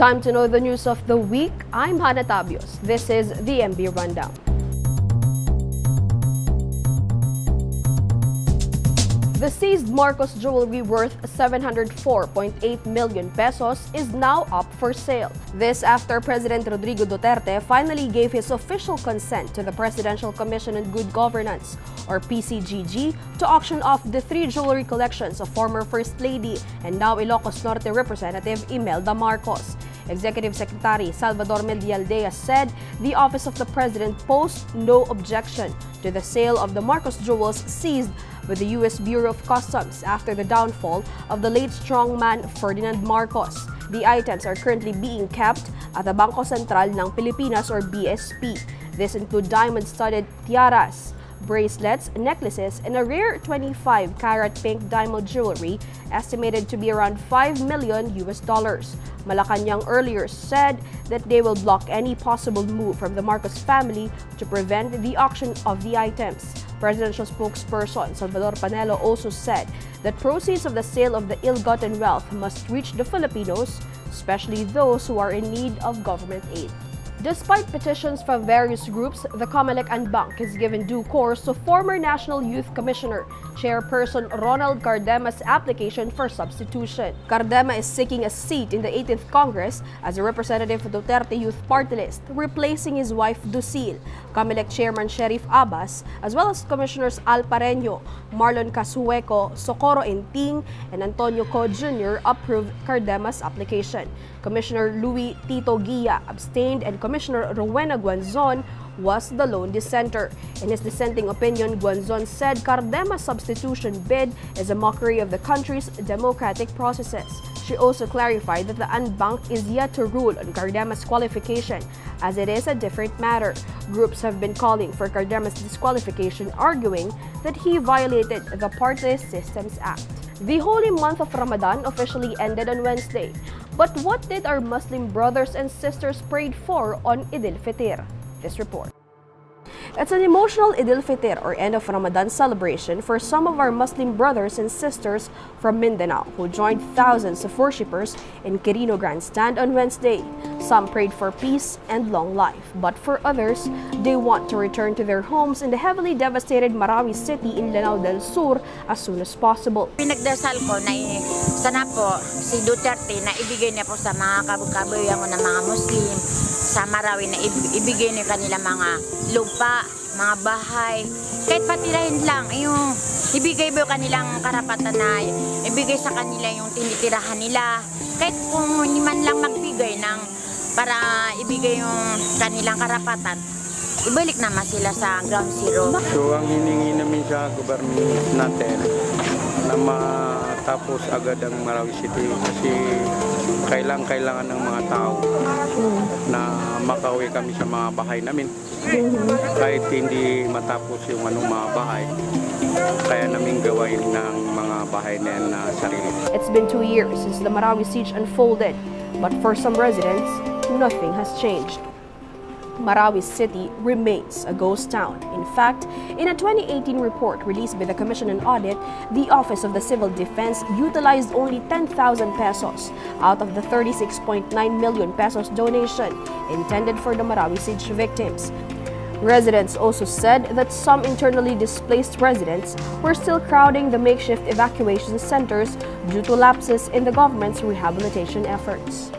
Time to know the news of the week. I'm Hannah Tabios. This is the MB Rundown. The seized Marcos jewelry worth 704.8 million pesos is now up for sale. This after President Rodrigo Duterte finally gave his official consent to the Presidential Commission on Good Governance, or PCGG, to auction off the 3 jewelry collections of former First Lady and now Ilocos Norte Representative Imelda Marcos. Executive Secretary Salvador Medialdea said the Office of the President posed no objection to the sale of the Marcos jewels seized with the U.S. Bureau of Customs after the downfall of the late strongman Ferdinand Marcos. The items are currently being kept at the Bangko Sentral ng Pilipinas or BSP. This include diamond-studded tiaras, bracelets, necklaces, and a rare 25-carat pink diamond jewelry estimated to be around $5 million. Malacanang earlier said that they will block any possible move from the Marcos family to prevent the auction of the items. Presidential spokesperson Salvador Panelo also said that proceeds of the sale of the ill-gotten wealth must reach the Filipinos, especially those who are in need of government aid. Despite petitions from various groups, the COMELEC and banc has given due course to former National Youth Commissioner, Chairperson Ronald Cardema's application for substitution. Cardema is seeking a seat in the 18th Congress as a representative of Duterte Youth Party List, replacing his wife Ducil. COMELEC Chairman Sheriff Abbas, as well as Commissioners Al Pareño, Marlon Casueco, Socorro Enting, and Antonio Co. Jr. approved Cardema's application. Commissioner Louis Tito Guia abstained and Commissioner Rowena Guanzon was the lone dissenter. In his dissenting opinion, Guanzon said Cardema's substitution bid is a mockery of the country's democratic processes. She also clarified that the unbank is yet to rule on Cardema's qualification, as it is a different matter. Groups have been calling for Cardema's disqualification, arguing that he violated the Party Systems Act. The holy month of Ramadan officially ended on Wednesday. But what did our Muslim brothers and sisters prayed for on Eid'l Fitr? This report. It's an emotional Eid'l Fitr or end of Ramadan celebration for some of our Muslim brothers and sisters from Mindanao who joined thousands of worshippers in Quirino Grandstand on Wednesday. Some prayed for peace and long life, but for others, they want to return to their homes in the heavily devastated Marawi City in Lanao del Sur as soon as possible. Pinagdasal ko na sana po si Duterte na ibigay niya po sa mga kababayan ko na mga Muslim sa Marawi na ibigay niya kanila mga lupa, mga bahay, kahit patirahin lang, yung ibigay mo kanilang karapatan na ibigay sa kanila yung tinitirahan nila, kahit kung hindi man lang magbigay ng para ibigay yung kanilang karapatan, ibalik naman sila sa ground zero. So ang hiningi namin sa gobyerno natin na matapos agad ang Marawi City kasi kailangan ng mga tao na makauwi kami sa mga bahay namin. Kahit hindi matapos yung mga bahay, kaya namin gawain ng mga bahay na sarili. It's been 2 years since the Marawi siege unfolded, but for some residents, nothing has changed. Marawi City remains a ghost town. In fact, in a 2018 report released by the Commission on Audit, the Office of the Civil Defense utilized only 10,000 pesos out of the 36.9 million pesos donation intended for the Marawi siege victims. Residents also said that some internally displaced residents were still crowding the makeshift evacuation centers due to lapses in the government's rehabilitation efforts.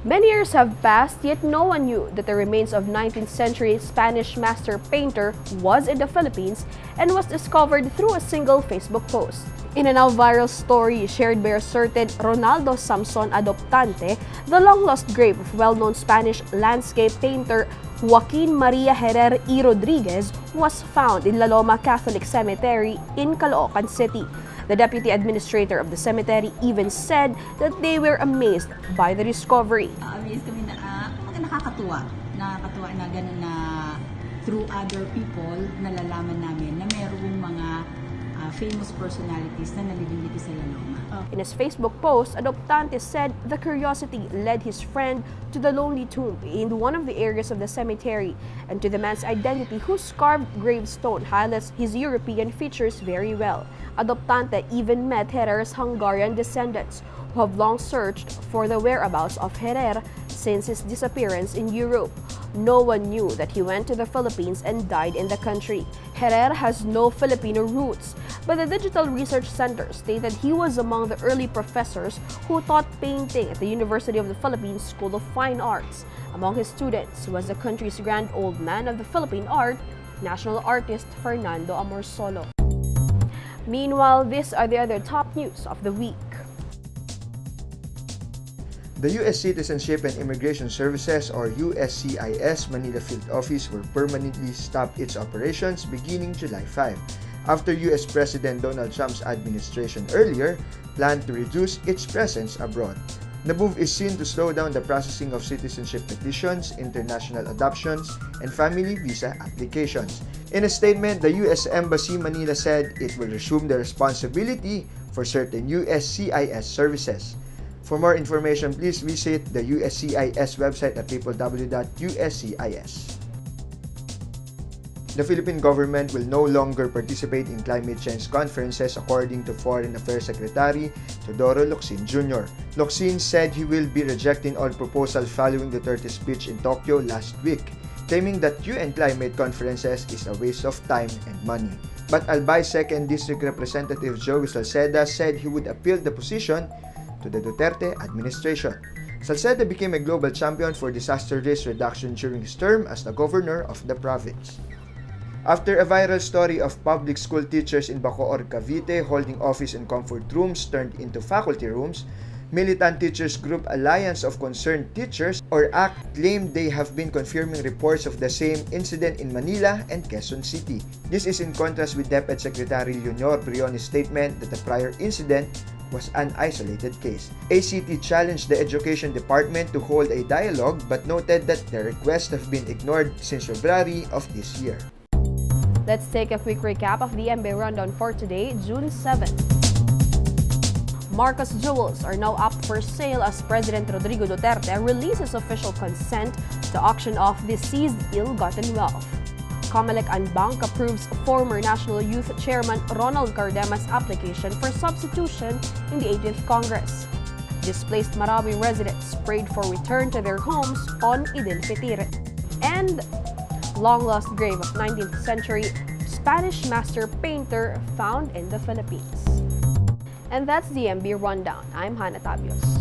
Many years have passed, yet no one knew that the remains of 19th century Spanish master painter was in the Philippines and was discovered through a single Facebook post. In a now viral story shared by a certain Ronaldo Samson Adoptante, the long-lost grave of well-known Spanish landscape painter Joaquin Maria Herrera y Rodriguez was found in La Loma Catholic Cemetery in Caloocan City. The deputy administrator of the cemetery even said that they were amazed by the discovery. Amazed kami na nakakatuwa na gano'n na through other people nalalaman namin na mayroong mga famous personalities na nalilingit dito sa Laloma. In his Facebook post, Adoptante said the curiosity led his friend to the lonely tomb in one of the areas of the cemetery and to the man's identity whose carved gravestone highlights his European features very well. Adoptante even met Herrera's Hungarian descendants who have long searched for the whereabouts of Herrera since his disappearance in Europe. No one knew that he went to the Philippines and died in the country. Herrera has no Filipino roots, but the Digital Research Center stated he was among the early professors who taught painting at the University of the Philippines School of Fine Arts. Among his students was the country's grand old man of the Philippine art, national artist Fernando Amorsolo. Meanwhile, these are the other top news of the week. The U.S. Citizenship and Immigration Services or USCIS Manila Field Office will permanently stop its operations beginning July 5, after U.S. President Donald Trump's administration earlier planned to reduce its presence abroad. The move is seen to slow down the processing of citizenship petitions, international adoptions, and family visa applications. In a statement, the U.S. Embassy Manila said it will resume the responsibility for certain USCIS services. For more information, please visit the USCIS website at www.uscis. The Philippine government will no longer participate in climate change conferences, according to Foreign Affairs Secretary Teodoro Locsin Jr. Locsin said he will be rejecting all proposals following Duterte's speech in Tokyo last week, claiming that UN climate conferences is a waste of time and money. But Albay 2nd District Representative Joey Salceda said he would appeal the position to the Duterte administration. Salceda became a global champion for disaster risk reduction during his term as the governor of the province. After a viral story of public school teachers in Bacoor, Cavite holding office in comfort rooms turned into faculty rooms, militant teachers group Alliance of Concerned Teachers or ACT claimed they have been confirming reports of the same incident in Manila and Quezon City. This is in contrast with DepEd Secretary Leonor Briones' statement that the prior incident was an isolated case. ACT challenged the Education Department to hold a dialogue but noted that the requests have been ignored since February of this year. Let's take a quick recap of the MB Rundown for today, June 7. Marcos jewels are now up for sale as President Rodrigo Duterte releases official consent to auction off the seized ill-gotten wealth. COMELEC and banc approves former National Youth Chairman Ronald Cardema's application for substitution in the 18th Congress. Displaced Marawi residents prayed for return to their homes on Eid'l Fitr. And long-lost grave of 19th century Spanish master painter found in the Philippines. And that's the MB Rundown. I'm Hannah Tabios.